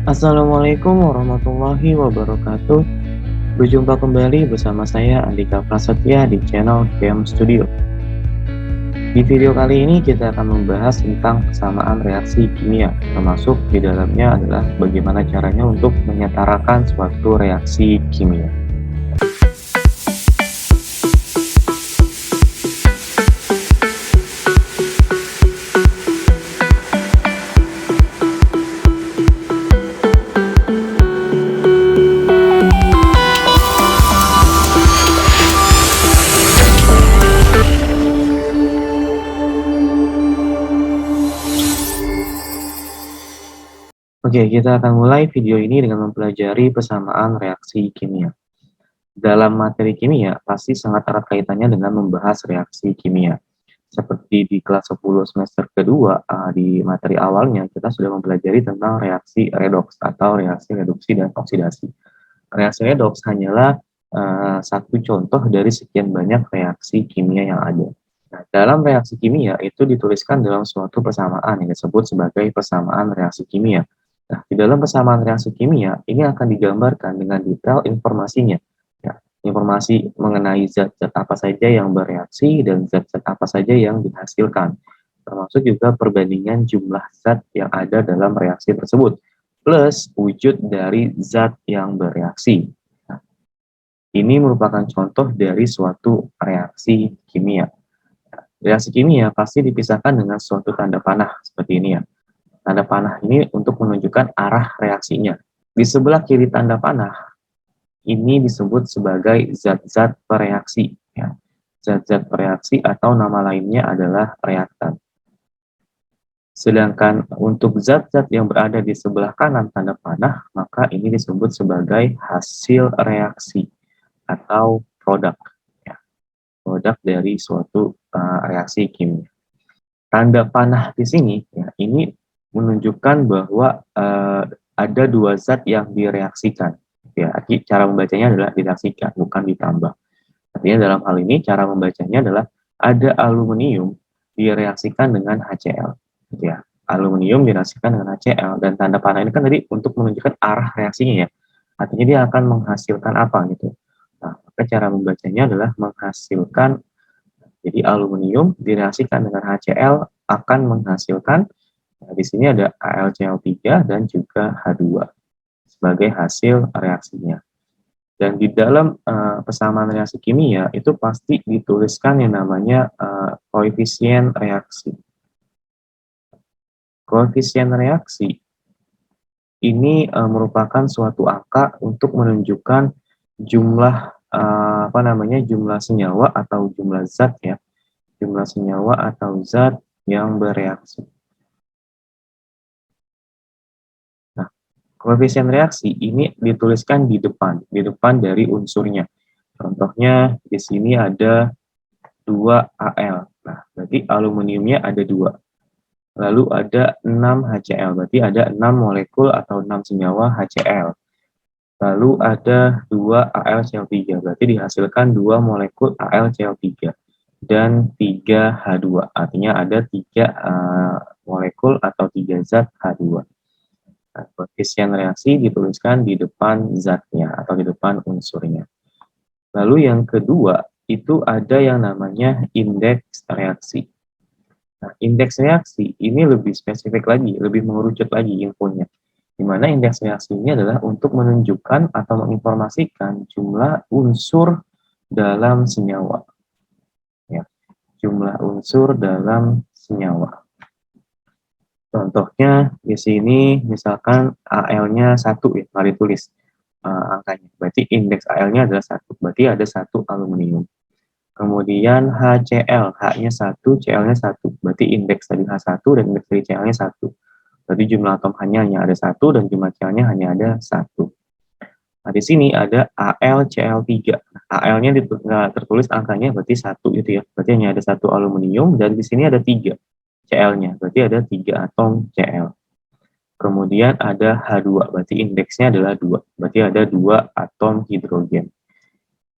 Assalamualaikum warahmatullahi wabarakatuh. Berjumpa kembali bersama saya Andika Prasetya di channel Game Studio. Di video kali ini kita akan membahas tentang kesamaan reaksi kimia, termasuk di dalamnya adalah bagaimana caranya untuk menyetarakan suatu reaksi kimia. Oke, kita akan mulai video ini dengan mempelajari persamaan reaksi kimia. Dalam materi kimia, pasti sangat erat kaitannya dengan membahas reaksi kimia. Seperti di kelas 10 semester kedua, di materi awalnya, kita sudah mempelajari tentang reaksi redoks atau reaksi reduksi dan oksidasi. Reaksi redoks hanyalah satu contoh dari sekian banyak reaksi kimia yang ada. Nah, dalam reaksi kimia itu dituliskan dalam suatu persamaan yang disebut sebagai persamaan reaksi kimia. Nah, di dalam persamaan reaksi kimia, ini akan digambarkan dengan detail informasinya. Ya, informasi mengenai zat-zat apa saja yang bereaksi dan zat-zat apa saja yang dihasilkan. Termasuk juga perbandingan jumlah zat yang ada dalam reaksi tersebut, plus wujud dari zat yang bereaksi. Nah, ini merupakan contoh dari suatu reaksi kimia. Reaksi kimia pasti dipisahkan dengan suatu tanda panah seperti ini ya. Tanda panah ini untuk menunjukkan arah reaksinya. Di sebelah kiri tanda panah, ini disebut sebagai zat-zat pereaksi. Ya. Zat-zat pereaksi atau nama lainnya adalah reaktan. Sedangkan untuk zat-zat yang berada di sebelah kanan tanda panah, maka ini disebut sebagai hasil reaksi atau produk. Ya. Produk dari suatu reaksi kimia. Tanda panah di sini, ya, ini menunjukkan bahwa ada dua zat yang direaksikan. Ya, cara membacanya adalah direaksikan, bukan ditambah. Artinya dalam hal ini cara membacanya adalah ada aluminium direaksikan dengan HCl. Ya, aluminium direaksikan dengan HCl dan tanda panah ini kan tadi untuk menunjukkan arah reaksinya ya. Artinya dia akan menghasilkan apa gitu. Nah, maka cara membacanya adalah menghasilkan. Jadi aluminium direaksikan dengan HCl akan menghasilkan, nah, di sini ada AlCl3 dan juga H2 sebagai hasil reaksinya. Dan di dalam persamaan reaksi kimia itu pasti dituliskan yang namanya koefisien reaksi. Koefisien reaksi ini merupakan suatu angka untuk menunjukkan jumlah jumlah senyawa atau jumlah zat ya, jumlah senyawa atau zat yang bereaksi. Nah, koefisien reaksi ini dituliskan di depan dari unsurnya. Contohnya di sini ada 2Al. Nah, berarti aluminiumnya ada 2. Lalu ada 6 HCl, berarti ada 6 molekul atau 6 senyawa HCl. Lalu ada 2 AlCl3, berarti dihasilkan 2 molekul AlCl3 dan 3 H2. Artinya ada 3 molekul atau 3 zat H2. Nah, koefisien reaksi dituliskan di depan zatnya atau di depan unsurnya. Lalu yang kedua, itu ada yang namanya indeks reaksi. Nah, indeks reaksi ini lebih spesifik lagi, lebih mengerucut lagi infonya. Di mana indeks reaksi ini adalah untuk menunjukkan atau menginformasikan jumlah unsur dalam senyawa. Ya, jumlah unsur dalam senyawa. Contohnya di sini misalkan Al-nya 1 ya, mari tulis angkanya. Berarti indeks Al-nya adalah 1, berarti ada 1 aluminium. Kemudian HCl, H-nya 1, Cl-nya 1. Berarti indeks tadi H1 dan indeks dari Cl-nya 1. Berarti jumlah atom hanya ada 1 dan jumlah Cl-nya hanya ada 1. Nah, di sini ada AlCl3. Al-nya tertulis angkanya berarti 1 gitu ya. Berarti hanya ada 1 aluminium dan di sini ada 3 Cl-nya. Berarti ada 3 atom Cl. Kemudian ada H2, berarti indeksnya adalah 2. Berarti ada 2 atom hidrogen.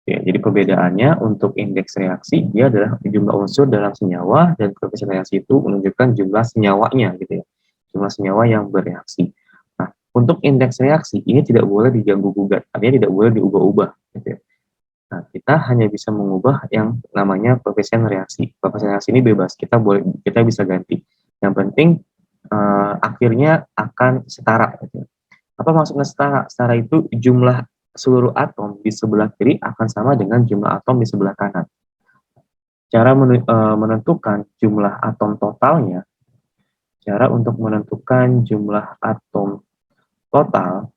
Ya, jadi perbedaannya untuk indeks reaksi, dia adalah jumlah unsur dalam senyawa, dan koefisien reaksi itu menunjukkan jumlah senyawanya gitu ya. Jumlah senyawa yang bereaksi. Nah, Untuk indeks reaksi ini tidak boleh diganggu-gugat, artinya tidak boleh diubah-ubah gitu ya. Nah, kita hanya bisa mengubah yang namanya koefisien reaksi. Koefisien reaksi ini bebas, kita bisa ganti. Yang penting akhirnya akan setara gitu. Apa maksudnya setara? Setara itu jumlah seluruh atom di sebelah kiri akan sama dengan jumlah atom di sebelah kanan. Cara menentukan jumlah atom totalnya, cara untuk menentukan jumlah atom total,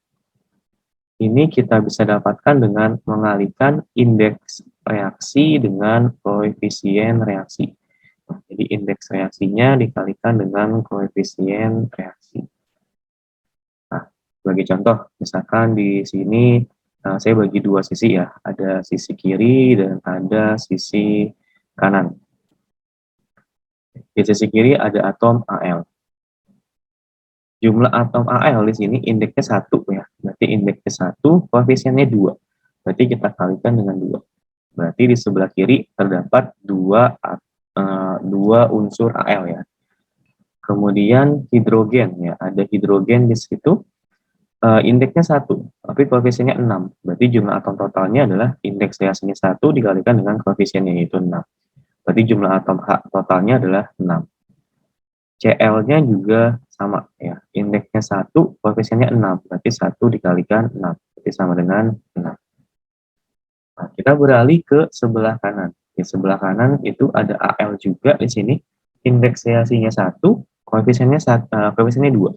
ini kita bisa dapatkan dengan mengalihkan indeks reaksi dengan koefisien reaksi. Nah, jadi indeks reaksinya dikalikan dengan koefisien reaksi. Nah, sebagai contoh, misalkan di sini saya bagi dua sisi ya, ada sisi kiri dan ada sisi kanan. Di sisi kiri ada atom Al. Jumlah atom Al di sini indeksnya 1 ya, berarti indeksnya 1, koefisiennya 2. Berarti kita kalikan dengan 2. Berarti di sebelah kiri terdapat dua unsur Al ya. Kemudian hidrogen ya, ada hidrogen di situ. Indeksnya 1, tapi koefisiennya 6. Berarti jumlah atom totalnya adalah indeks reaksinya 1 dikalikan dengan koefisiennya yaitu 6. Berarti jumlah atom H totalnya adalah 6. Cl-nya juga sama ya, indeksnya 1, koefisiennya 6. Berarti 1 dikalikan 6, berarti sama dengan 6. Nah, kita beralih ke sebelah kanan. Di sebelah kanan itu ada Al juga di sini. Indeks reaksinya 1, koefisiennya 2.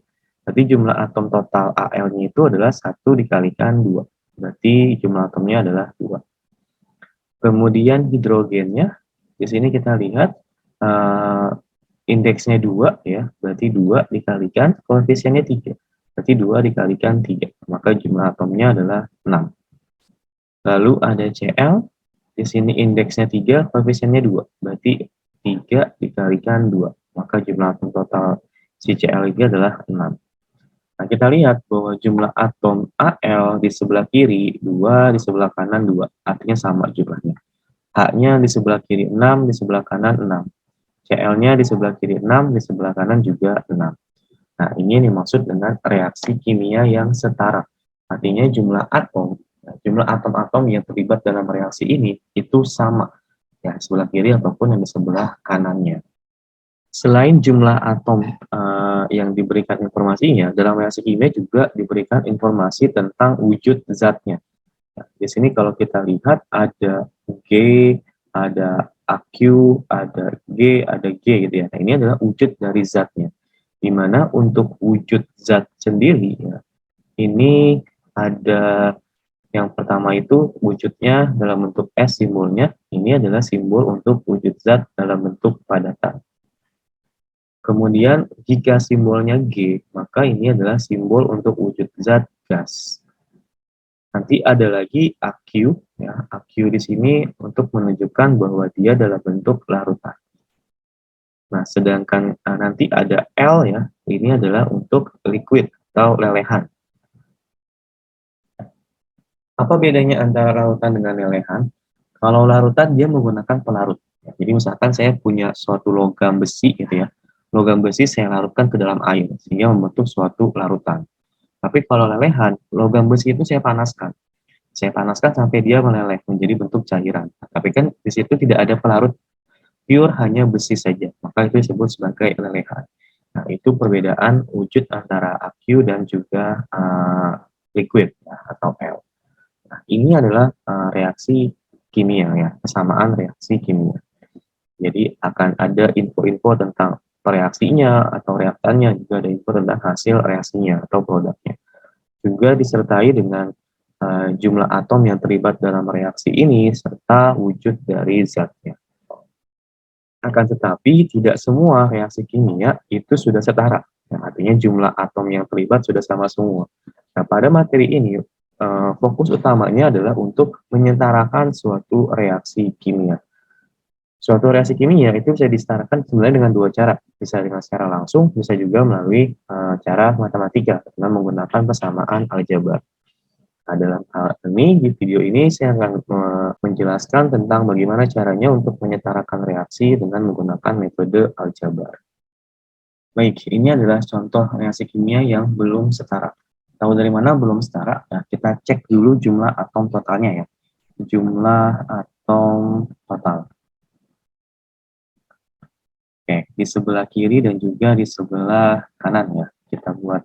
Berarti jumlah atom total Al-nya itu adalah 1 dikalikan 2. Berarti jumlah atomnya adalah 2. Kemudian hidrogennya, di sini kita lihat indeksnya 2 ya, berarti 2 dikalikan koefisiennya 3. Berarti 2 dikalikan 3, maka jumlah atomnya adalah 6. Lalu ada Cl, di sini indeksnya 3, koefisiennya 2. Berarti 3 dikalikan 2, maka jumlah atom total si Cl ini adalah 6. Nah, kita lihat bahwa jumlah atom Al di sebelah kiri 2, di sebelah kanan 2, artinya sama jumlahnya. H-nya di sebelah kiri 6, di sebelah kanan 6. Cl-nya di sebelah kiri 6, di sebelah kanan juga 6. Nah, ini dimaksud dengan reaksi kimia yang setara. Artinya jumlah atom-atom yang terlibat dalam reaksi ini itu sama, ya sebelah kiri ataupun yang di sebelah kanannya. Selain jumlah atom yang diberikan informasinya, dalam reaksi kimia juga diberikan informasi tentang wujud zatnya. Nah, di sini kalau kita lihat ada G, ada AQ, ada G, ada G gitu ya. Nah, ini adalah wujud dari zatnya. Di mana untuk wujud zat sendiri ya, ini ada yang pertama itu wujudnya dalam bentuk S simbolnya. Ini adalah simbol untuk wujud zat dalam bentuk padatan. Kemudian jika simbolnya G, maka ini adalah simbol untuk wujud zat gas. Nanti ada lagi AQ, ya. AQ di sini untuk menunjukkan bahwa dia dalam bentuk larutan. Nah, sedangkan nanti ada L ya, ini adalah untuk liquid atau lelehan. Apa bedanya antara larutan dengan lelehan? Kalau larutan dia menggunakan pelarut. Jadi misalkan saya punya suatu logam besi gitu ya. Logam besi saya larutkan ke dalam air sehingga membentuk suatu larutan. Tapi kalau lelehan, logam besi itu saya panaskan. Saya panaskan sampai dia meleleh menjadi bentuk cairan. Tapi kan di situ tidak ada pelarut, pure hanya besi saja. Maka itu disebut sebagai lelehan. Nah, itu perbedaan wujud antara AQ dan juga liquid ya, atau L. Nah, ini adalah reaksi kimia ya, kesamaan reaksi kimia. Jadi akan ada info-info tentang reaksinya atau reaktannya, juga ada info tentang hasil reaksinya atau produknya. Juga disertai dengan jumlah atom yang terlibat dalam reaksi ini serta wujud dari zatnya. Akan tetapi tidak semua reaksi kimia itu sudah setara. Nah, artinya jumlah atom yang terlibat sudah sama semua. Nah, pada materi ini fokus utamanya adalah untuk menyetarakan suatu reaksi kimia. Suatu reaksi kimia itu bisa disetarakan sebenarnya dengan dua cara, bisa dengan secara langsung, bisa juga melalui cara matematika dengan menggunakan persamaan aljabar. Nah, dalam hal ini di video ini saya akan menjelaskan tentang bagaimana caranya untuk menyetarakan reaksi dengan menggunakan metode aljabar. Baik, ini adalah contoh reaksi kimia yang belum setara. Tahu dari mana belum setara? Nah, kita cek dulu jumlah atom totalnya ya. Jumlah atom total. Oke, di sebelah kiri dan juga di sebelah kanan ya. Kita buat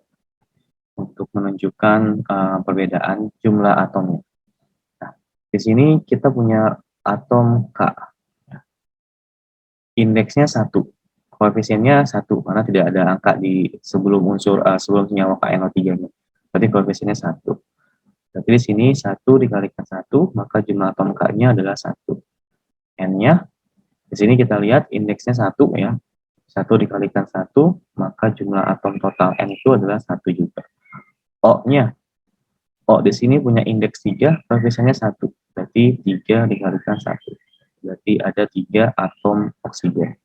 untuk menunjukkan perbedaan jumlah atomnya. Nah, di sini kita punya atom K. Indeksnya 1. Koefisiennya 1 karena tidak ada angka di sebelum sebelum senyawa KNO3-nya. Berarti koefisiennya 1. Berarti di sini 1 dikalikan 1, maka jumlah atom K-nya adalah 1. N-nya, di sini kita lihat indeksnya 1 ya. 1 dikalikan 1, maka jumlah atom total N itu adalah 1 juga. O-nya, O di sini punya indeks 3, koefisiennya 1. Berarti 3 dikalikan 1. Berarti ada 3 atom oksigen.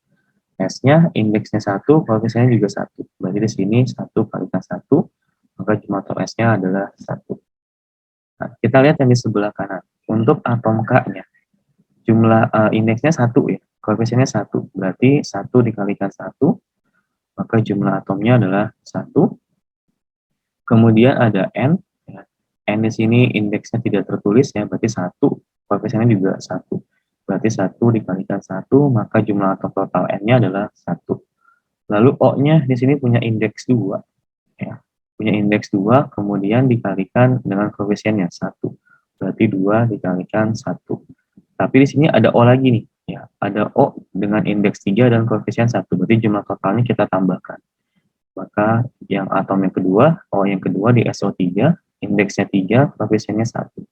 S-nya indeksnya 1, koefisiennya juga 1. Berarti di sini 1 kalikan 1, maka jumlah atom S-nya adalah 1. Nah, kita lihat yang di sebelah kanan. Untuk atom K-nya, jumlah indeksnya 1 ya, koefisiennya 1. Berarti 1 dikalikan 1, maka jumlah atomnya adalah 1. Kemudian ada N, ya. N di sini indeksnya tidak tertulis ya, berarti 1, koefisiennya juga 1. Berarti 1 dikalikan 1, maka jumlah atom total N-nya adalah 1. Lalu O-nya di sini punya indeks 2. Ya. Punya indeks 2, kemudian dikalikan dengan koefisiennya 1. Berarti 2 dikalikan 1. Tapi di sini ada O lagi nih. Ya, ada O dengan indeks 3 dan koefisien 1. Berarti jumlah totalnya kita tambahkan. Maka yang atom yang kedua, O yang kedua di SO3, indeksnya 3, koefisiennya 1.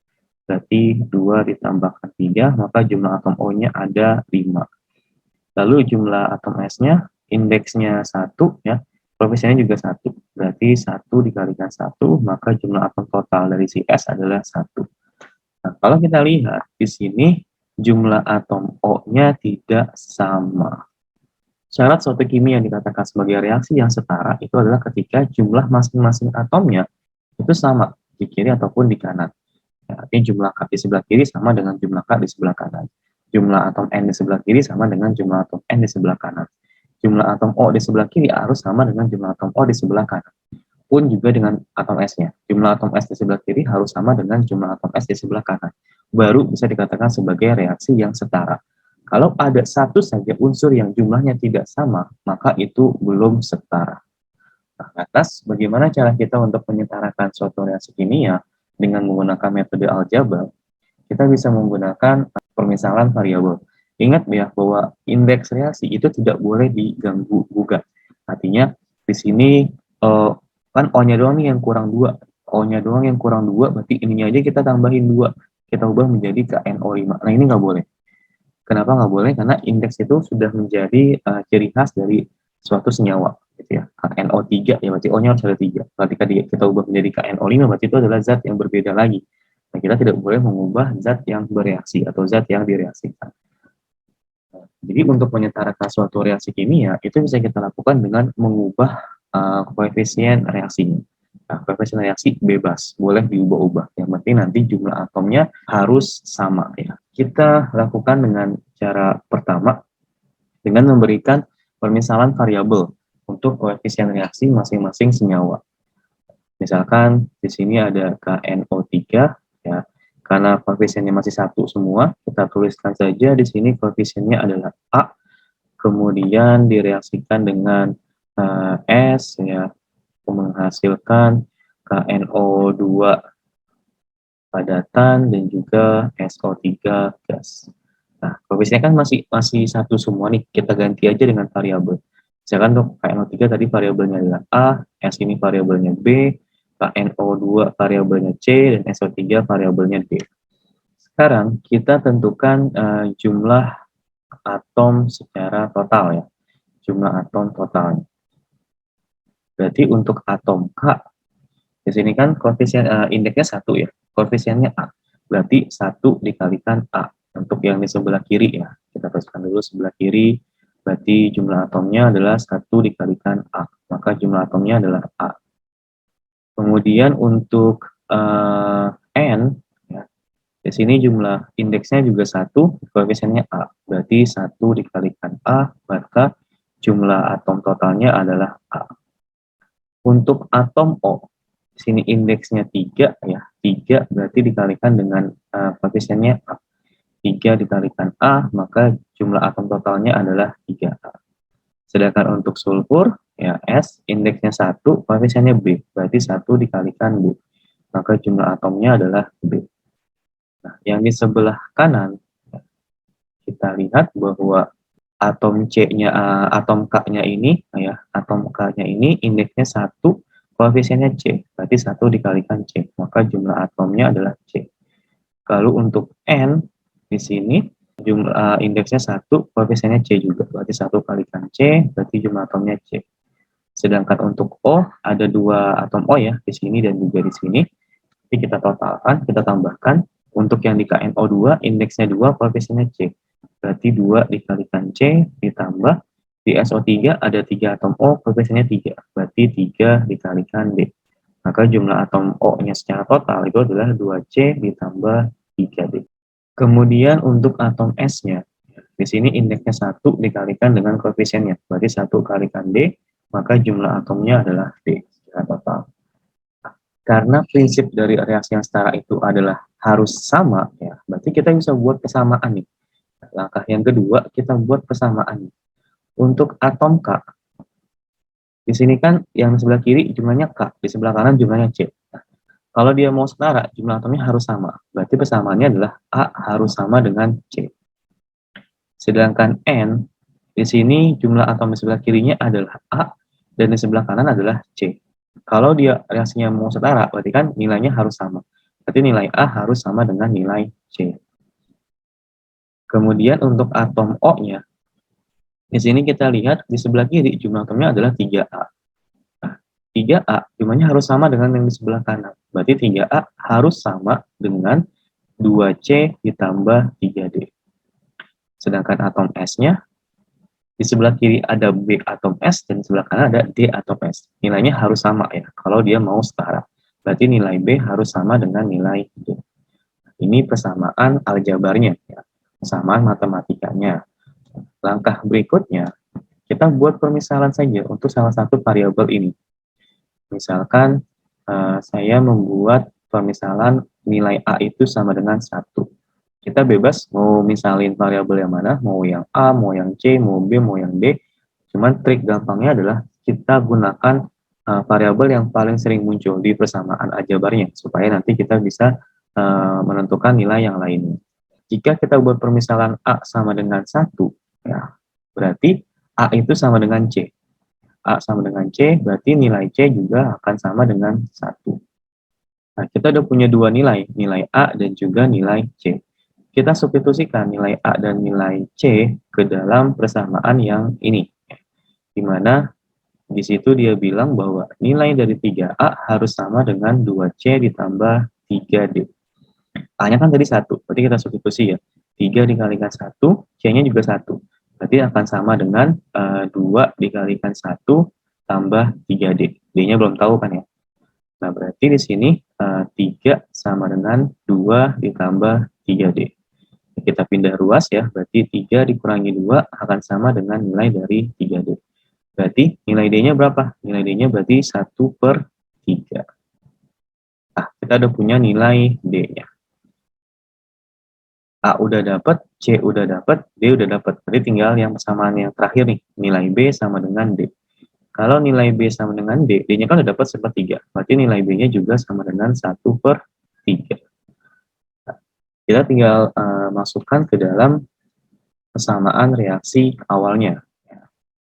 Berarti 2 ditambahkan 3, maka jumlah atom O-nya ada 5. Lalu jumlah atom S-nya, indeksnya 1, ya, koefisiennya juga 1. Berarti 1 dikalikan 1, maka jumlah atom total dari si S adalah 1. Nah, kalau kita lihat di sini, jumlah atom O-nya tidak sama. Syarat suatu kimia yang dikatakan sebagai reaksi yang setara itu adalah ketika jumlah masing-masing atomnya itu sama di kiri ataupun di kanan. Ya, artinya jumlah K di sebelah kiri sama dengan jumlah K di sebelah kanan. Jumlah atom N di sebelah kiri sama dengan jumlah atom N di sebelah kanan. Jumlah atom O di sebelah kiri harus sama dengan jumlah atom O di sebelah kanan. Pun juga dengan atom S-nya. Jumlah atom S di sebelah kiri harus sama dengan jumlah atom S di sebelah kanan. Baru bisa dikatakan sebagai reaksi yang setara. Kalau ada satu saja unsur yang jumlahnya tidak sama, maka itu belum setara. Nah, atas bagaimana cara kita untuk menyetarakan suatu reaksi kimia dengan menggunakan metode aljabar, kita bisa menggunakan permisalan variabel. Ingat ya bahwa indeks reaksi itu tidak boleh diganggu gugat. Artinya di sini kan O-nya doang nih yang kurang 2. O-nya doang yang kurang 2, berarti ininya aja kita tambahin 2. Kita ubah menjadi KNO5. Nah, ini nggak boleh. Kenapa nggak boleh? Karena indeks itu sudah menjadi ciri khas dari suatu senyawa, gitu ya. KNO3 ya berarti O-nya harus ada 3. Ketika kita ubah menjadi KNO5 berarti itu adalah zat yang berbeda lagi. Nah, kita tidak boleh mengubah zat yang bereaksi atau zat yang direaksikan. Jadi untuk menyetarakan suatu reaksi kimia itu bisa kita lakukan dengan mengubah koefisien reaksinya. Nah, koefisien reaksi bebas, boleh diubah-ubah. Yang penting nanti jumlah atomnya harus sama ya. Kita lakukan dengan cara pertama dengan memberikan permisalan variabel untuk koefisien reaksi masing-masing senyawa. Misalkan di sini ada KNO3 ya. Karena koefisiennya masih 1 semua, kita tuliskan saja di sini koefisiennya adalah A, kemudian direaksikan dengan S ya, menghasilkan KNO2 padatan dan juga SO3 gas. Nah, koefisiennya kan masih 1 semua nih, kita ganti aja dengan variabel. Misalkan untuk KNO3 tadi variabelnya adalah A, S ini variabelnya B, KNO2 variabelnya C, dan SO3 variabelnya D. Sekarang kita tentukan jumlah atom secara total ya. Jumlah atom totalnya. Berarti untuk atom K, di sini kan koefisien indeksnya 1 ya. Koefisiennya A. Berarti 1 dikalikan A. Untuk yang di sebelah kiri ya. Kita tuliskan dulu sebelah kiri. Berarti jumlah atomnya adalah 1 dikalikan A. Maka jumlah atomnya adalah A. Kemudian untuk N, ya, di sini jumlah indeksnya juga 1, koefisiennya A. Berarti 1 dikalikan A, maka jumlah atom totalnya adalah A. Untuk atom O, Di sini indeksnya 3 ya. 3 berarti dikalikan dengan koefisiennya A. 3 dikalikan A, maka jumlah atom totalnya adalah 3A. Sedangkan untuk sulfur, ya S, indeksnya 1, koefisiennya B. Berarti 1 dikalikan B. Maka jumlah atomnya adalah B. Nah, yang di sebelah kanan, kita lihat bahwa atom C-nya, atom K-nya ini, ya, atom K-nya ini indeksnya 1, koefisiennya C. Berarti 1 dikalikan C. Maka jumlah atomnya adalah C. Kalau untuk N, di sini jumlah indeksnya 1, koefisiennya C juga. Berarti 1 kalikan C, berarti jumlah atomnya C. Sedangkan untuk O, ada 2 atom O ya, di sini dan juga di sini. Jadi kita totalkan, kita tambahkan. Untuk yang di KNO2, indeksnya 2, koefisiennya C. Berarti 2 dikalikan C, ditambah. Di SO3 ada 3 atom O, koefisiennya 3. Berarti 3 dikalikan D. Maka jumlah atom O-nya secara total itu adalah 2C ditambah 3D. Kemudian untuk atom S-nya, di sini indeksnya 1 dikalikan dengan koefisiennya, berarti 1 kalikan D, maka jumlah atomnya adalah D secara total. Karena prinsip dari reaksi yang setara itu adalah harus sama, ya, berarti kita bisa buat persamaan nih. Langkah yang kedua, kita buat persamaan. Untuk atom K, di sini kan yang sebelah kiri jumlahnya K, di sebelah kanan jumlahnya C. Kalau dia mau setara, jumlah atomnya harus sama. Berarti persamaannya adalah A harus sama dengan C. Sedangkan N, di sini jumlah atom di sebelah kirinya adalah A, dan di sebelah kanan adalah C. Kalau dia reaksinya mau setara, berarti kan nilainya harus sama. Berarti nilai A harus sama dengan nilai C. Kemudian untuk atom O-nya, di sini kita lihat di sebelah kiri jumlah atomnya adalah 3A. 3A jumlahnya harus sama dengan yang di sebelah kanan. Berarti 3A harus sama dengan 2C ditambah 3D. Sedangkan atom S-nya, di sebelah kiri ada B atom S dan di sebelah kanan ada D atom S. Nilainya harus sama ya, kalau dia mau setara. Berarti nilai B harus sama dengan nilai D. Ini persamaan aljabarnya, ya. Persamaan matematikanya. Langkah berikutnya, kita buat permisalan saja untuk salah satu variabel ini. Misalkan saya membuat permisalan nilai A itu sama dengan 1. Kita bebas mau misalin variabel yang mana, mau yang A, mau yang C, mau B, mau yang D. Cuman trik gampangnya adalah kita gunakan variabel yang paling sering muncul di persamaan aljabarnya, supaya nanti kita bisa menentukan nilai yang lainnya. Jika kita buat permisalan A sama dengan 1, ya, berarti A itu sama dengan C. A sama dengan C, berarti nilai C juga akan sama dengan 1. Nah, kita udah punya dua nilai A dan juga nilai C. Kita substitusikan nilai A dan nilai C ke dalam persamaan yang ini. Di mana di situ dia bilang bahwa nilai dari 3A harus sama dengan 2C ditambah 3D. A-nya kan tadi 1, berarti kita substitusi ya. 3 dikalikan 1, C-nya juga 1. Berarti akan sama dengan 2 dikalikan 1 tambah 3D. D-nya belum tahu kan ya. Nah, berarti di sini 3 sama dengan 2 ditambah 3D. Kita pindah ruas ya, berarti 3 dikurangi 2 akan sama dengan nilai dari 3D. Berarti nilai D-nya berapa? Nilai D-nya berarti 1/3. Nah, kita udah punya nilai D-nya. A udah dapat, C udah dapat, D udah dapat. Berarti tinggal yang persamaan yang terakhir nih, nilai B sama dengan D. Kalau nilai B sama dengan D, D-nya kan udah dapat 1/3. Berarti nilai B-nya juga sama dengan 1/3. Nah, kita tinggal masukkan ke dalam persamaan reaksi awalnya.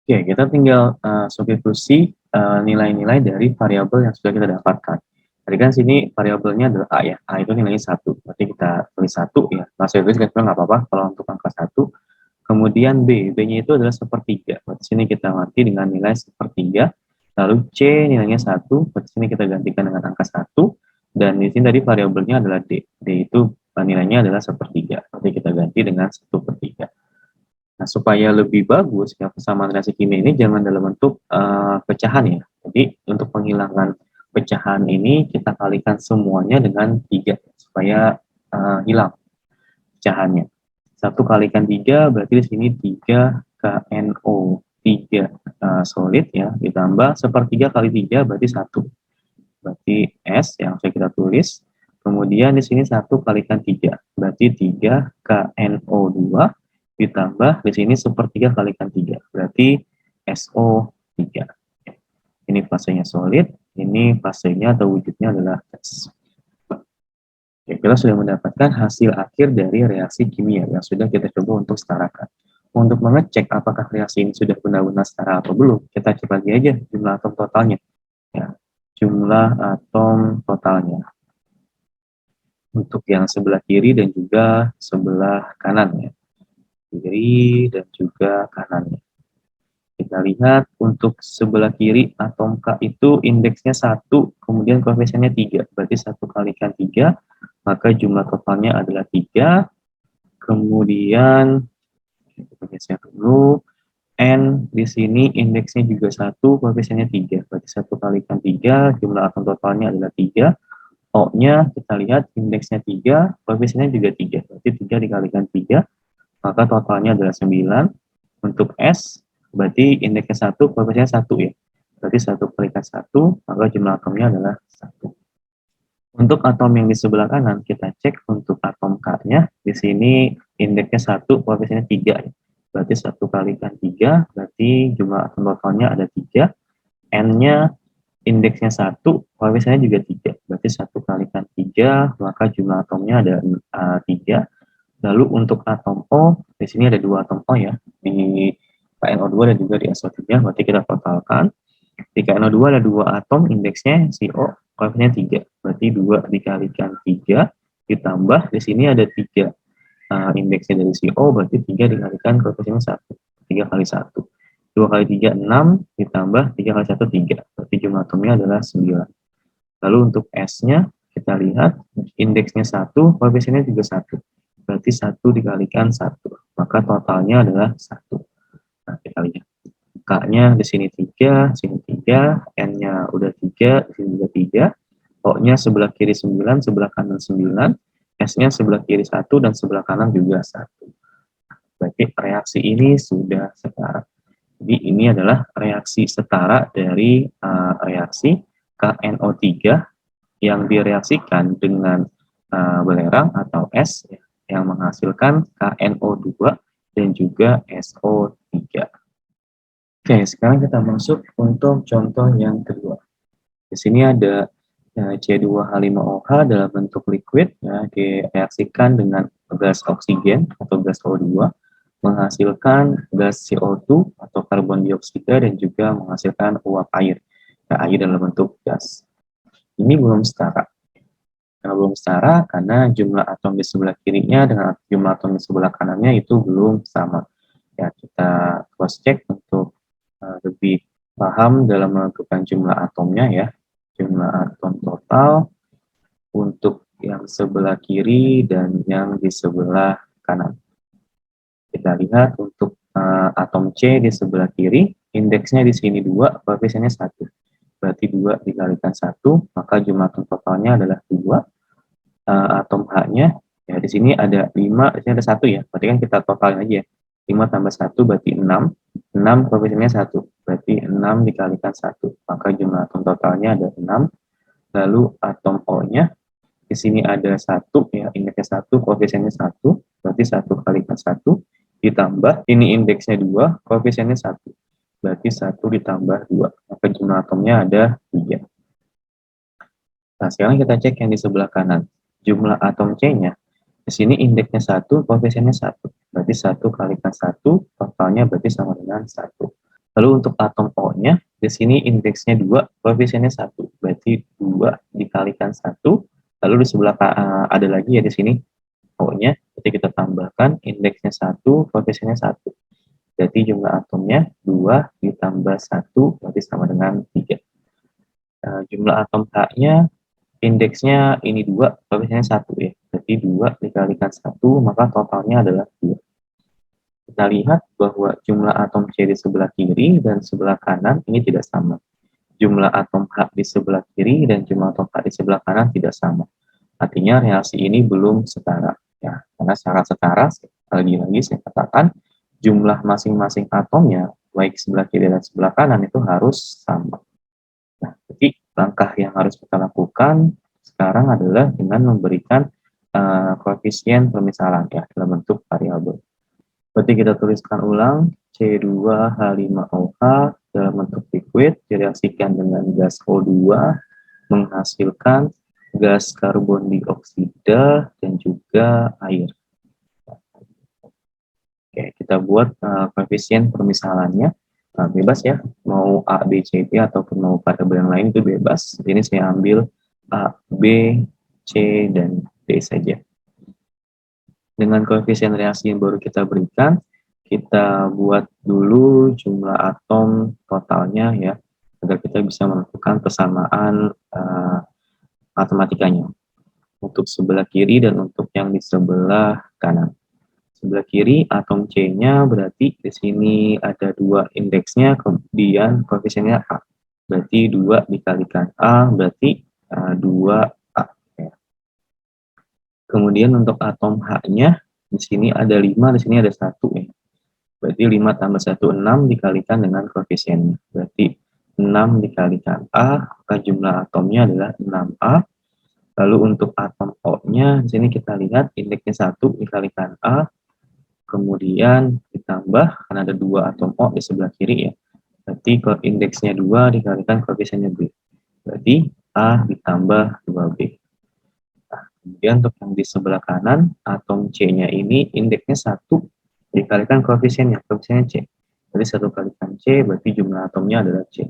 Oke, kita tinggal substitusi nilai-nilai dari variabel yang sudah kita dapatkan. Tadi kan sini variabelnya adalah A ya. A itu nilainya 1. Berarti kita tulis 1 ya. Masih tulis kan nggak apa-apa kalau untuk angka 1. Kemudian B. B-nya itu adalah 1/3. Berarti sini kita ganti dengan nilai 1/3. Lalu C nilainya 1. Berarti sini kita gantikan dengan angka 1. Dan di sini tadi variabelnya adalah D. D itu nilainya adalah 1/3. Berarti kita ganti dengan 1/3. Nah, supaya lebih bagus ya persamaan reaksi kimia ini jangan dalam bentuk pecahan ya. Jadi untuk penghilangan pecahan ini kita kalikan semuanya dengan 3 supaya hilang pecahannya. 1 kalikan 3 berarti di sini 3 KNO 3 solid ya, ditambah 1/3 kali 3 berarti 1. berarti S yang sudah kita tulis. Kemudian di sini 1 kalikan 3, berarti 3 KNO2 ditambah di sini 1/3 kalikan 3, berarti SO3. Ini fasenya solid, ini fasenya atau wujudnya adalah gas. Oke, kita sudah mendapatkan hasil akhir dari reaksi kimia yang sudah kita coba untuk setarakan. Untuk mengecek apakah reaksi ini sudah benar-benar setara atau belum, kita cek lagi aja jumlah atom totalnya. Ya, jumlah atom totalnya untuk yang sebelah kiri dan juga sebelah kanan ya. Kiri dan juga kanannya. Kita lihat untuk sebelah kiri atom K itu indeksnya 1, kemudian koefisiennya 3. Berarti 1 kalikan 3, maka jumlah totalnya adalah 3. Kemudian kita geser dulu. N di sini indeksnya juga 1, koefisiennya 3. Berarti 1 kalikan 3, jumlah atom totalnya adalah 3. O-nya kita lihat indeksnya 3, koefisiennya juga 3. Berarti 3 dikalikan 3, maka totalnya adalah 9. Untuk S, berarti indeksnya 1, koefisiennya 1 ya. Berarti 1 kalikan 1, maka jumlah atomnya adalah 1. Untuk atom yang di sebelah kanan, kita cek untuk atom K-nya. Di sini indeksnya 1, koefisiennya 3 ya. Berarti 1 kalikan 3, berarti jumlah atom totalnya ada 3. N-nya indeksnya 1, koefisiennya juga 3. Berarti 1 kalikan 3, maka jumlah atomnya ada 3. Lalu untuk atom O, di sini ada 2 atom O ya, di KNO2 dan juga di SO3, berarti kita totalkan. Di KNO2 ada 2 atom, indeksnya CO, koefisiennya 3. Berarti 2 dikalikan 3, ditambah di sini ada 3. Indeksnya dari CO, berarti 3 dikalikan koefisiennya 1. 3 kali 1. 2 kali 3, 6, ditambah 3 kali 1, 3. Berarti jumlah atomnya adalah 9. Lalu untuk S-nya, kita lihat indeksnya 1, koefisiennya juga 1. Berarti 1 dikalikan 1. Maka totalnya adalah 1. Nah, kita lihat. K-nya di sini 3, sini 3, N-nya udah 3, di sini juga 3. O-nya sebelah kiri 9, sebelah kanan 9. S-nya sebelah kiri 1 dan sebelah kanan juga 1. Berarti reaksi ini sudah setara. Jadi ini adalah reaksi setara dari reaksi KNO3 yang direaksikan dengan belerang atau es yang menghasilkan KNO2 dan juga SO3. Oke, sekarang kita masuk untuk contoh yang kedua. Di sini ada C2H5OH dalam bentuk liquid ya, direaksikan dengan gas oksigen atau gas O2 menghasilkan gas CO2 atau karbon dioksida dan juga menghasilkan uap air. Ya, air dalam bentuk gas. Ini belum setara. Karena belum setara karena jumlah atom di sebelah kirinya dengan jumlah atom di sebelah kanannya itu belum sama. Ya, kita cross check untuk lebih paham dalam menentukan jumlah atomnya ya. Jumlah atom total untuk yang sebelah kiri dan yang di sebelah kanan. Kita lihat untuk atom C di sebelah kiri, indeksnya di sini 2, koefisiennya 1. Berarti 2 dikalikan 1, maka jumlah atom totalnya adalah 2. Atom H-nya, ya di sini ada 5, di sini ada 1 ya. Berarti kan kita totalin aja ya. 5 tambah 1 berarti 6. 6 koefisiennya 1, berarti 6 dikalikan 1. Maka jumlah atom totalnya ada 6. Lalu atom O-nya, di sini ada 1 ya, indeksnya 1, koefisiennya 1, berarti 1 kalikan 1, ditambah, ini indeksnya 2, koefisiennya 1, berarti 1 ditambah 2, maka jumlah atomnya ada 3. Nah, sekarang kita cek yang di sebelah kanan. Jumlah atom C-nya, di sini indeksnya 1, koefisiennya 1, berarti 1 kalikan 1, totalnya berarti sama dengan 1. Lalu untuk atom O-nya, di sini indeksnya 2, koefisiennya 1, berarti 2 dikalikan 1, lalu di sebelah ada lagi ya di sini O-nya, berarti kita tambahkan indeksnya 1, koefisiennya 1. Berarti jumlah atomnya 2 ditambah 1, berarti sama dengan 3. Jumlah atom H-nya, indeksnya ini 2, koefisiennya 1 ya. Berarti 2 dikalikan 1, maka totalnya adalah 2. Kita lihat bahwa jumlah atom C di sebelah kiri dan sebelah kanan ini tidak sama. Jumlah atom H di sebelah kiri dan jumlah atom H di sebelah kanan tidak sama. Artinya reaksi ini belum setara. Ya, karena secara setara, lagi-lagi saya katakan, jumlah masing-masing atomnya, baik sebelah kiri dan sebelah kanan itu harus sama. Nah, jadi langkah yang harus kita lakukan sekarang adalah dengan memberikan koefisien permisalan ya dalam bentuk variabel. Berarti kita tuliskan ulang C2H5OH dalam bentuk liquid direaksikan dengan gas O2 menghasilkan gas karbon dioksida dan juga air. Oke, kita buat koefisien permisalannya. Bebas ya, mau A, B, C, D ataupun mau variabel yang lain itu bebas. Ini saya ambil A, B, C, dan D saja. Dengan koefisien reaksi yang baru kita berikan, kita buat dulu jumlah atom totalnya ya, agar kita bisa melakukan persamaan matematikanya. Untuk sebelah kiri dan untuk yang di sebelah kanan. Sebelah kiri atom C-nya berarti di sini ada 2 indeksnya, kemudian koefisiennya A. Berarti 2 dikalikan A berarti 2A. Ya. Kemudian untuk atom H-nya di sini ada 5, di sini ada 1 ya. Berarti 5 tambah 1 6 dikalikan dengan koefisiennya. Berarti 6 dikalikan A, maka jumlah atomnya adalah 6A. Lalu untuk atom O-nya di sini kita lihat indeksnya 1 dikalikan A. Kemudian ditambah, karena ada 2 atom O di sebelah kiri ya, berarti indeksnya 2 dikalikan koefisiennya B. Berarti A ditambah 2B. Nah, kemudian untuk yang di sebelah kanan, atom C-nya ini indeksnya 1 dikalikan koefisiennya C. Jadi 1 kalikan C, berarti jumlah atomnya adalah C.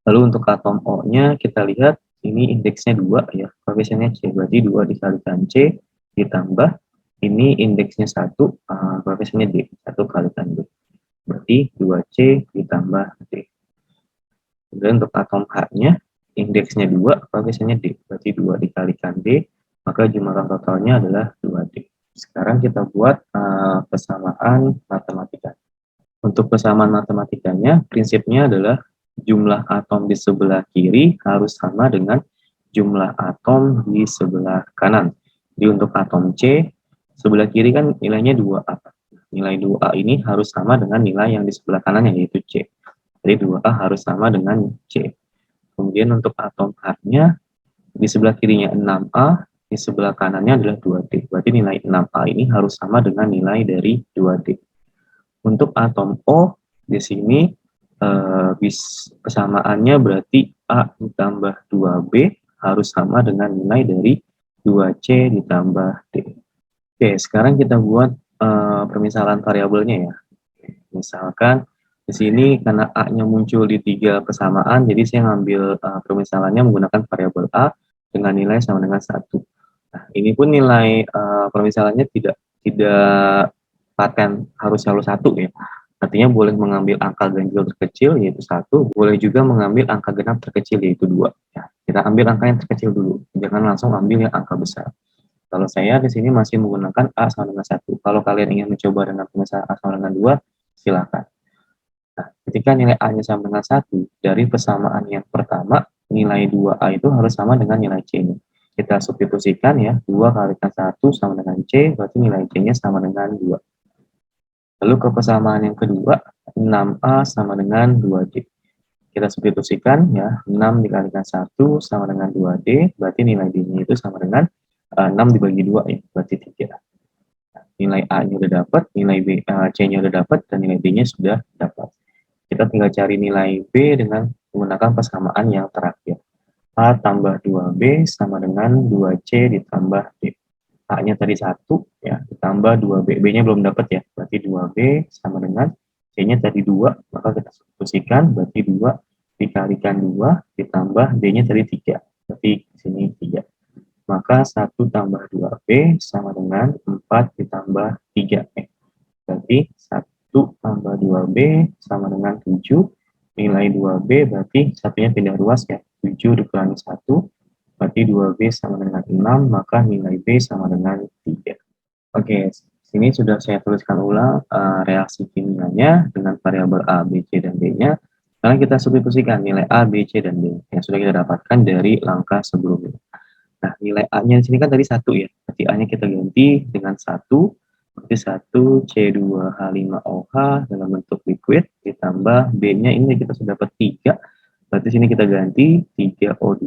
Lalu untuk atom O-nya kita lihat, ini indeksnya 2 ya, koefisiennya C, berarti 2 dikalikan C ditambah ini indeksnya 1, koefisiennya D, 1 kalikan D. Berarti 2C ditambah D. Kemudian untuk atom H-nya, indeksnya 2, koefisiennya D. Berarti 2 dikalikan D, maka jumlah totalnya adalah 2D. Sekarang kita buat persamaan matematika. Untuk persamaan matematikanya, prinsipnya adalah jumlah atom di sebelah kiri harus sama dengan jumlah atom di sebelah kanan. Jadi untuk atom C, sebelah kiri kan nilainya 2A. Nilai 2A ini harus sama dengan nilai yang di sebelah kanannya, yaitu C. Jadi 2A harus sama dengan C. Kemudian untuk atom H-nya, di sebelah kirinya 6A, di sebelah kanannya adalah 2D. Berarti nilai 6A ini harus sama dengan nilai dari 2D. Untuk atom O, di sini persamaannya berarti A ditambah 2B harus sama dengan nilai dari 2C ditambah D. Oke, sekarang kita buat permisalan variabelnya ya. Misalkan di sini karena A-nya muncul di 3 persamaan, jadi saya ngambil permisalannya menggunakan variabel A dengan nilai sama dengan 1. Nah, ini pun nilai permisalannya tidak paten harus selalu 1 ya. Artinya boleh mengambil angka ganjil terkecil yaitu 1, boleh juga mengambil angka genap terkecil yaitu 2. Ya, kita ambil angka yang terkecil dulu, jangan langsung ambil yang angka besar. Kalau saya di sini masih menggunakan A sama dengan 1. Kalau kalian ingin mencoba dengan permisalan A sama dengan 2, silakan. Nah, ketika nilai A-nya sama dengan 1, dari persamaan yang pertama, nilai 2A itu harus sama dengan nilai C-nya. Kita substitusikan ya, 2 kalikan 1 sama dengan C, berarti nilai C-nya sama dengan 2. Lalu ke persamaan yang kedua, 6A sama dengan 2D. Kita substitusikan ya, 6 dikalikan 1 sama dengan 2D, berarti nilai D-nya itu sama dengan 6 dibagi 2 ya, berarti 3. Nah, nilai A-nya udah dapat, nilai C-nya udah dapat, dan nilai D-nya sudah dapat. Kita tinggal cari nilai B dengan menggunakan persamaan yang terakhir. A tambah 2B sama dengan 2C ditambah D. A-nya tadi 1 ya, ditambah 2B. B-nya belum dapat ya, berarti 2B sama dengan C-nya tadi 2, maka kita substitusikan, berarti 2 dikalikan 2 ditambah D-nya tadi 3, berarti di sini 3. Maka 1 tambah 2B sama dengan 4 ditambah 3. Berarti 1 tambah 2B sama dengan 7. Nilai 2B berarti satunya pindah ruas ya. 7 dikurangi 1, berarti 2B sama dengan 6, maka nilai B sama dengan 3. Oke, sini sudah saya tuliskan ulang reaksi kimianya dengan variabel A, B, C, dan D-nya. Sekarang kita substitusikan nilai A, B, C, dan D yang sudah kita dapatkan dari langkah sebelumnya. Nah, nilai A-nya di sini kan tadi 1 ya. Berarti A-nya kita ganti dengan 1. Berarti 1 C2H5OH dalam bentuk liquid ditambah B-nya ini kita sudah dapat 3. Berarti sini kita ganti 3O2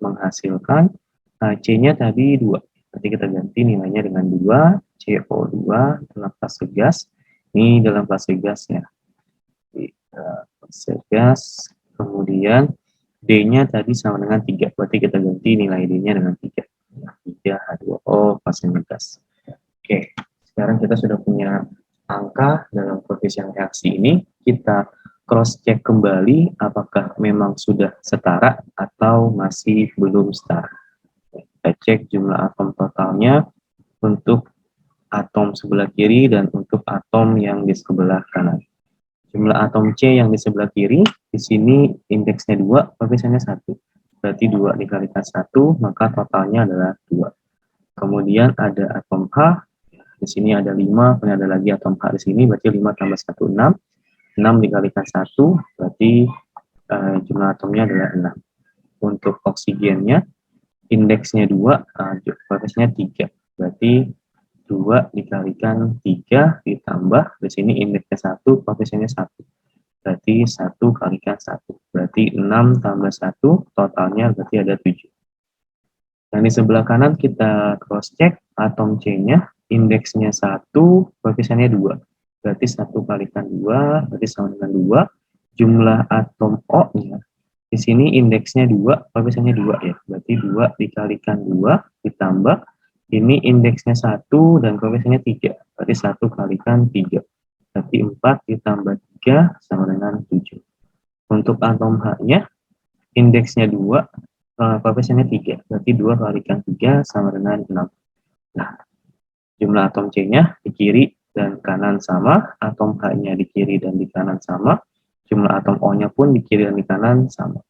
menghasilkan C-nya tadi 2. Berarti kita ganti nilainya dengan 2, CO2 dalam fase gas. Ini dalam fase gas ya. Fase gas, kemudian D-nya tadi sama dengan 3. Berarti kita ganti nilai D-nya dengan 3. 3H2O fase gas. Oke, sekarang kita sudah punya angka dalam koefisien reaksi ini. Kita cross check kembali apakah memang sudah setara atau masih belum setara. Kita cek jumlah atom totalnya untuk atom sebelah kiri dan untuk atom yang di sebelah kanan. Jumlah atom C yang di sebelah kiri, di sini indeksnya 2, koefisiennya 1. Berarti 2 dikalikan 1, maka totalnya adalah 2. Kemudian ada atom H, di sini ada 5, kemudian ada lagi atom H di sini, berarti 5 tambah 1, 6. 6 dikalikan 1, berarti jumlah atomnya adalah 6. Untuk oksigennya, indeksnya 2, koefisiennya 3. Berarti 2 dikalikan 3 ditambah, di sini indeksnya 1, koefisiennya 1. Berarti 1 kalikan 1. Berarti 6 tambah 1, totalnya berarti ada 7. Yang di sebelah kanan kita cross check atom C-nya, indeksnya 1, koefisiennya 2. Berarti 1 kalikan 2, berarti sama dengan 2. Jumlah atom O-nya, di sini indeksnya 2, koefisiennya 2 ya. Berarti 2 dikalikan 2, ditambah, ini indeksnya 1 dan koefisiennya 3. Berarti 1 kalikan 3. Berarti 4 ditambah 3 sama dengan 7. Untuk atom H-nya, indeksnya 2, koefisiennya 3. Berarti 2 kalikan 3 sama dengan 6. Nah, jumlah atom C-nya di kiri dan kanan sama, atom H-nya di kiri dan di kanan sama, jumlah atom O-nya pun di kiri dan di kanan sama.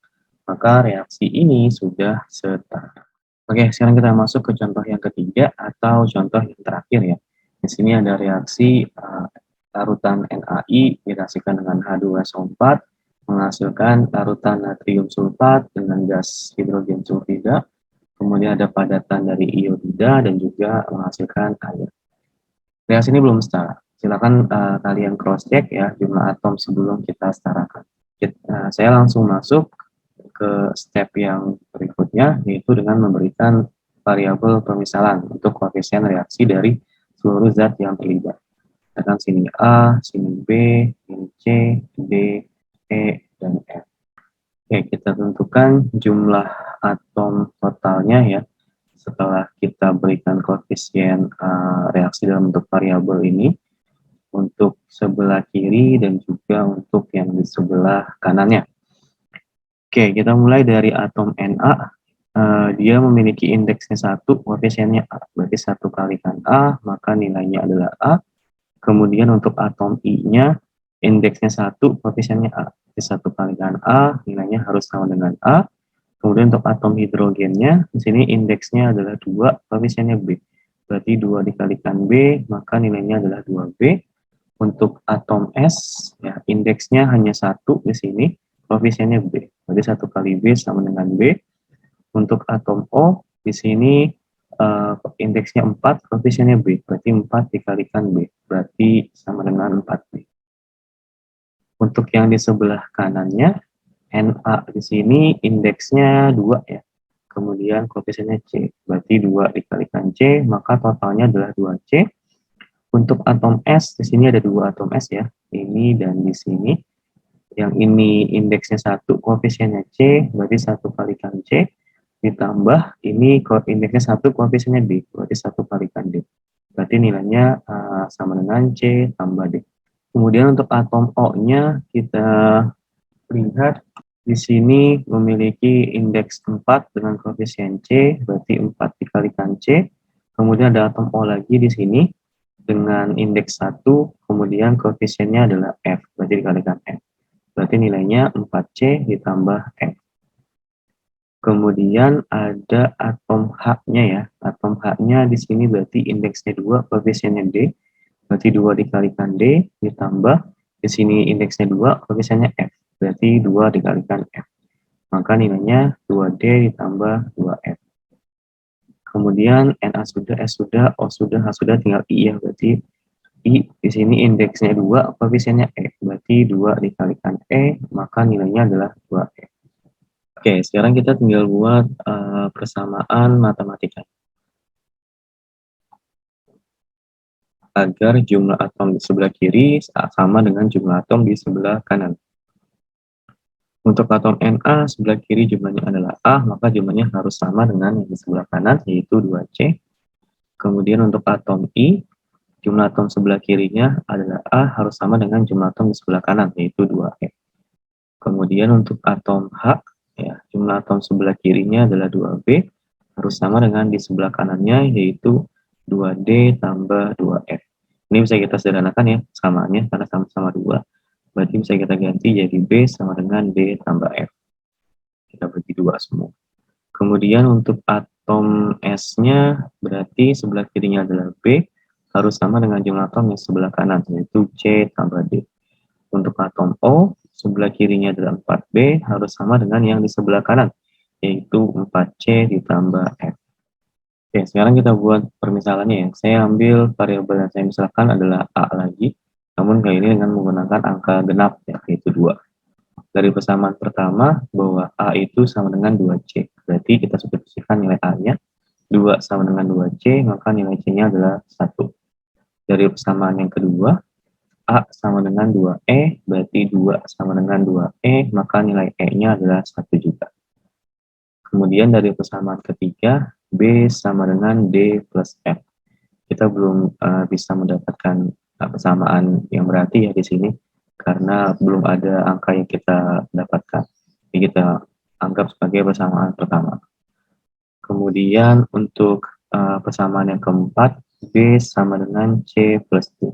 Maka reaksi ini sudah setara. Oke, sekarang kita masuk ke contoh yang ketiga atau contoh yang terakhir ya. Di sini ada reaksi larutan NaI direaksikan dengan H2SO4 menghasilkan larutan natrium sulfat dengan gas hidrogen sulfida. Kemudian ada padatan dari iodida dan juga menghasilkan air. Reaksi ini belum setara. Silakan kalian cross check ya jumlah atom sebelum kita setarakan. Saya langsung masuk ke step yang berikutnya, yaitu dengan memberikan variabel permisalan untuk koefisien reaksi dari seluruh zat yang terlibat. Misalkan sini A, sini B, sini C, D, E, dan F. Oke, kita tentukan jumlah atom totalnya ya. Setelah kita berikan koefisien reaksi dalam bentuk variabel ini, untuk sebelah kiri dan juga untuk yang di sebelah kanannya. Oke, kita mulai dari atom Na. Dia memiliki indeksnya 1, koefisiennya A. Berarti 1 kalikan A, maka nilainya adalah A. Kemudian untuk atom I-nya, indeksnya 1, koefisiennya A. Berarti 1 kalikan A, nilainya harus sama dengan A. Kemudian untuk atom hidrogennya, di sini indeksnya adalah 2, koefisiennya B. Berarti 2 dikalikan B, maka nilainya adalah 2B. Untuk atom S, ya, indeksnya hanya 1 di sini, koefisiennya B. Berarti 1 kali B sama dengan B. Untuk atom O, di sini indeksnya 4, koefisiennya B. Berarti 4 dikalikan B. Berarti sama dengan 4B. Untuk yang di sebelah kanannya, Na di sini indeksnya 2 ya. Kemudian koefisiennya C. Berarti 2 dikalikan C, maka totalnya adalah 2C. Untuk atom S, di sini ada 2 atom S ya. Ini dan di sini. Yang ini indeksnya 1, koefisiennya C, berarti 1 kalikan C. Ditambah, ini indeksnya 1, koefisiennya D, berarti 1 kalikan D. Berarti nilainya sama dengan C tambah D. Kemudian untuk atom O-nya, kita lihat di sini memiliki indeks 4 dengan koefisien C, berarti 4 dikalikan C. Kemudian ada atom O lagi di sini dengan indeks 1, kemudian koefisiennya adalah F, berarti dikalikan F. Berarti nilainya 4C ditambah F. Kemudian ada atom H-nya ya. Atom H-nya di sini berarti indeksnya 2, koefisiennya D. Berarti 2 dikalikan D ditambah, di sini indeksnya 2, koefisiennya F. Berarti 2 dikalikan F. Maka nilainya 2D ditambah 2F. Kemudian Na sudah, S sudah, O sudah, H sudah, tinggal I ya. Berarti I di sini indeksnya 2, koefisiennya E. Berarti 2 dikalikan E, maka nilainya adalah 2E. Oke, sekarang kita tinggal buat persamaan matematika agar jumlah atom di sebelah kiri sama dengan jumlah atom di sebelah kanan. Untuk atom Na sebelah kiri jumlahnya adalah A, maka jumlahnya harus sama dengan yang di sebelah kanan, yaitu 2C. Kemudian untuk atom I, jumlah atom sebelah kirinya adalah A, harus sama dengan jumlah atom di sebelah kanan, yaitu 2E. Kemudian untuk atom H, ya, jumlah atom sebelah kirinya adalah 2B, harus sama dengan di sebelah kanannya, yaitu 2D tambah 2F. Ini bisa kita sederhanakan ya, samaannya, karena sama-sama 2. Berarti bisa kita ganti jadi B sama dengan D tambah F. Kita bagi 2 semua. Kemudian untuk atom S-nya, berarti sebelah kirinya adalah B, harus sama dengan jumlah atom yang sebelah kanan, yaitu C tambah D. Untuk atom O, sebelah kirinya adalah 4B, harus sama dengan yang di sebelah kanan, yaitu 4C ditambah F. Oke, sekarang kita buat permisalannya ya. Saya ambil variabel yang saya misalkan adalah A lagi, namun kali ini dengan menggunakan angka genap, ya, yaitu 2. Dari persamaan pertama, bahwa A itu sama dengan 2C. Berarti kita substitusikan nilai A-nya, 2 sama dengan 2C, maka nilai C-nya adalah 1. Dari persamaan yang kedua, A sama dengan 2E, berarti 2 sama dengan 2E, maka nilai E-nya adalah 1 juga. Kemudian dari persamaan ketiga, B sama dengan D plus F. Kita belum bisa mendapatkan persamaan yang berarti ya di sini, karena belum ada angka yang kita dapatkan. Jadi kita anggap sebagai persamaan pertama. Kemudian untuk persamaan yang keempat, B sama dengan C plus D.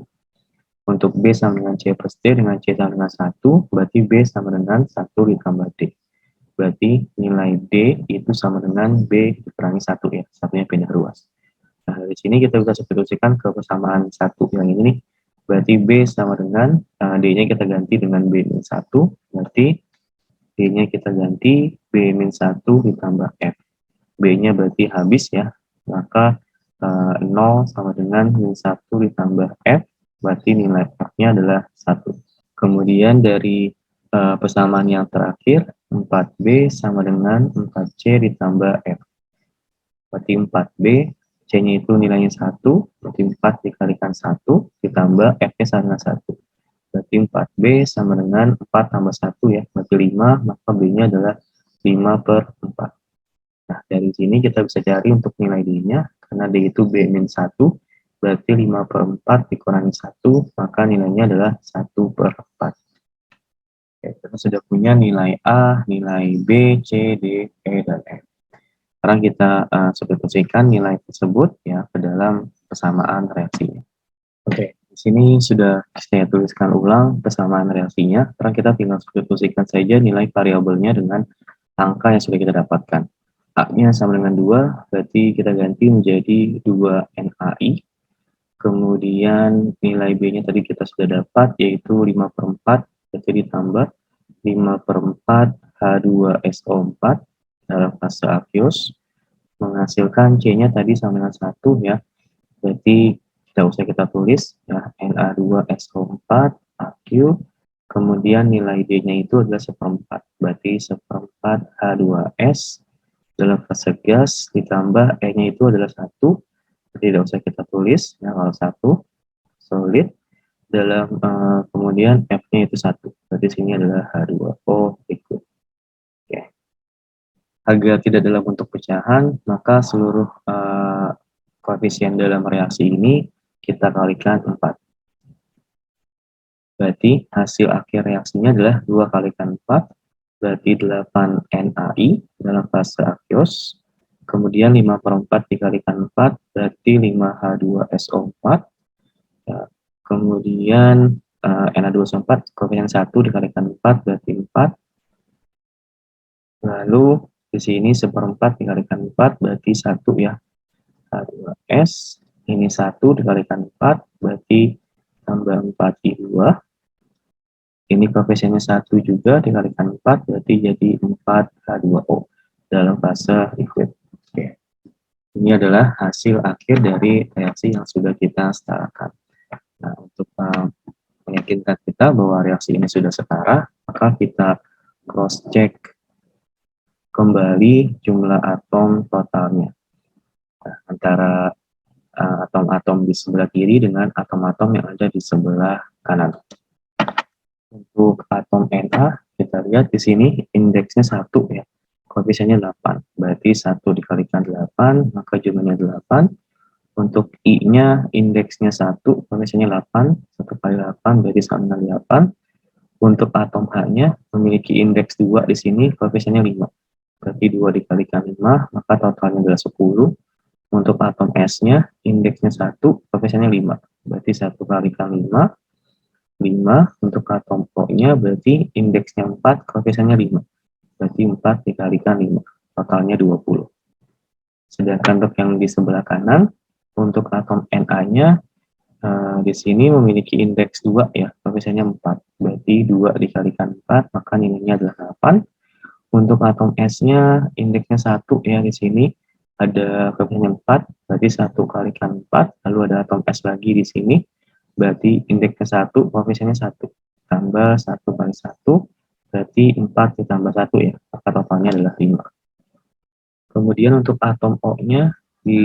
Untuk B sama dengan C plus D dengan C sama dengan 1, berarti B sama dengan 1 ditambah D. Berarti nilai D itu sama dengan B dikurangi 1 ya, satunya pindah ruas. Nah, dari sini kita bisa substitusikan ke persamaan 1 yang ini nih. Berarti B sama dengan, D-nya kita ganti dengan B-1, berarti D-nya kita ganti B-1 ditambah F. B-nya berarti habis ya, maka 0 sama dengan min 1 ditambah F, berarti nilai F-nya adalah 1. Kemudian dari persamaan yang terakhir, 4B sama dengan 4C ditambah F. Berarti 4B, C-nya itu nilainya 1, berarti 4 dikalikan 1, ditambah F-nya sama dengan 1. Berarti 4B sama dengan 4 tambah 1 ya, berarti 5, maka B-nya adalah 5 per 4. Nah, dari sini kita bisa cari untuk nilai D-nya, karena D itu B-1, berarti 5 per 4 dikurangi 1, maka nilainya adalah 1 per 4. Oke, kita sudah punya nilai A, nilai B, C, D, E, dan F. Sekarang kita substitusikan nilai tersebut ya ke dalam persamaan reaksinya. Oke, di sini sudah saya tuliskan ulang persamaan reaksinya. Sekarang kita tinggal substitusikan saja nilai variabelnya dengan angka yang sudah kita dapatkan. A-nya sama dengan 2, berarti kita ganti menjadi 2 NaI. Kemudian nilai B-nya tadi kita sudah dapat, yaitu 5 per 4, berarti ditambah 5 per 4 H2SO4 dalam fase aqueous, menghasilkan C-nya tadi sama dengan 1 ya, berarti tidak usah kita tulis ya, Na2SO4 aqueous, kemudian nilai D-nya itu adalah seperempat, berarti seperempat H2S dalam fase gas, ditambah E-nya itu adalah 1, tidak usah kita tulis ya, kalau 1 solid, dalam kemudian F-nya itu 1, berarti sini adalah H2O liquid. Oke. Agar tidak dalam bentuk pecahan, maka seluruh koefisien dalam reaksi ini kita kalikan 4. Berarti hasil akhir reaksinya adalah 2 kalikan 4, berarti 8 NaI dalam fase aqueous. Kemudian 5 per 4 dikalikan 4, berarti 5 H2SO4. Ya. Kemudian Na2SO4, koefisien 1 dikalikan 4, berarti 4. Lalu di sini seperempat dikalikan 4, berarti 1 ya. H2S, ini 1 dikalikan 4, berarti tambah 4I2. Ini koefisiennya 1 juga dikalikan 4, berarti jadi 4H2O dalam fase liquid. Oke. Ini adalah hasil akhir dari reaksi yang sudah kita setarakan. Nah, untuk meyakinkan kita bahwa reaksi ini sudah setara, maka kita cross check kembali jumlah atom totalnya. Nah, antara atom-atom di sebelah kiri dengan atom-atom yang ada di sebelah kanan. Untuk atom Na, kita lihat di sini indeksnya 1 ya, koefisiennya 8. Berarti 1 dikalikan 8, maka jumlahnya 8. Untuk I-nya indeksnya 1, koefisiennya 8. 1 kali 8 berarti sama dengan 8. Untuk atom H-nya memiliki indeks 2 di sini, koefisiennya 5. Berarti 2 dikalikan 5, maka totalnya adalah 10. Untuk atom S-nya, indeksnya 1, koefisiennya 5. Berarti 1 kalikan 5, 5. Untuk atom O-nya berarti indeksnya 4, koefisiennya 5. Berarti 4 dikalikan 5, totalnya 20. Sedangkan untuk yang di sebelah kanan, untuk atom Na-nya, di sini memiliki indeks 2 ya, koefisiennya 4. Berarti 2 dikalikan 4, maka nilainya adalah 8. Untuk atom S-nya, indeksnya 1 ya di sini. Ada koefisiennya 4, berarti 1 kalikan 4, lalu ada atom S lagi di sini. Berarti indeksnya 1, koefisiennya 1. Tambah 1 kali 1, berarti 4 ditambah 1 ya, maka totalnya adalah 5. Kemudian untuk atom O-nya, di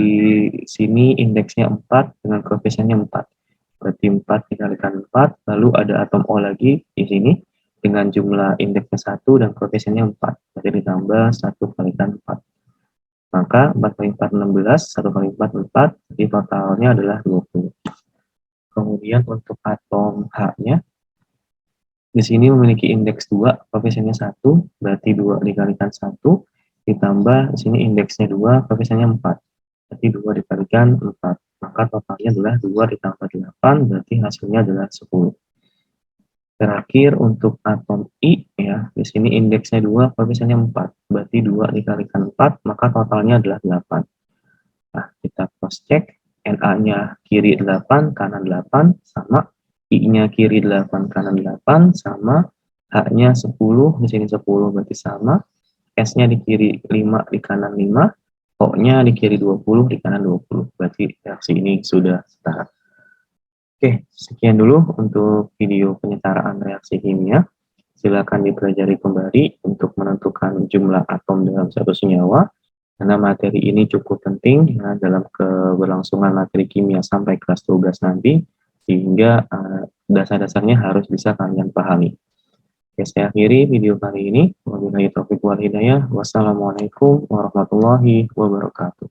sini indeksnya 4 dengan koefisiennya 4. Berarti 4 dikalikan 4, lalu ada atom O lagi di sini dengan jumlah indeksnya 1 dan koefisiennya 4. Berarti ditambah 1 kalikan 4. Maka 4 kali 4, 16, 1 kali 4, 4, jadi totalnya adalah 20. Kemudian untuk atom H-nya, di sini memiliki indeks 2, koefisiennya 1, berarti 2 dikalikan 1, ditambah di sini indeksnya 2, koefisiennya 4. Berarti 2 dikalikan 4, maka totalnya adalah 2 ditambah 8, berarti hasilnya adalah 10. Terakhir untuk atom I ya, di sini indeksnya 2, koefisiennya 4. Berarti 2 dikalikan 4, maka totalnya adalah 8. Nah, kita cross check. Na-nya kiri 8, kanan 8, sama. I-nya kiri 8, kanan 8, sama. H-nya 10, di sini 10 berarti sama. S-nya di kiri 5, di kanan 5. O-nya di kiri 20, di kanan 20. Berarti reaksi ini sudah setara. Oke, sekian dulu untuk video penyetaraan reaksi kimia. Silakan dipelajari kembali untuk menentukan jumlah atom dalam satu senyawa, karena materi ini cukup penting ya, dalam keberlangsungan materi kimia sampai kelas 12 nanti, sehingga dasar-dasarnya harus bisa kalian pahami. Oke, saya akhiri video kali ini. Wabillahi taufiq wal hidayah. Wassalamualaikum warahmatullahi wabarakatuh.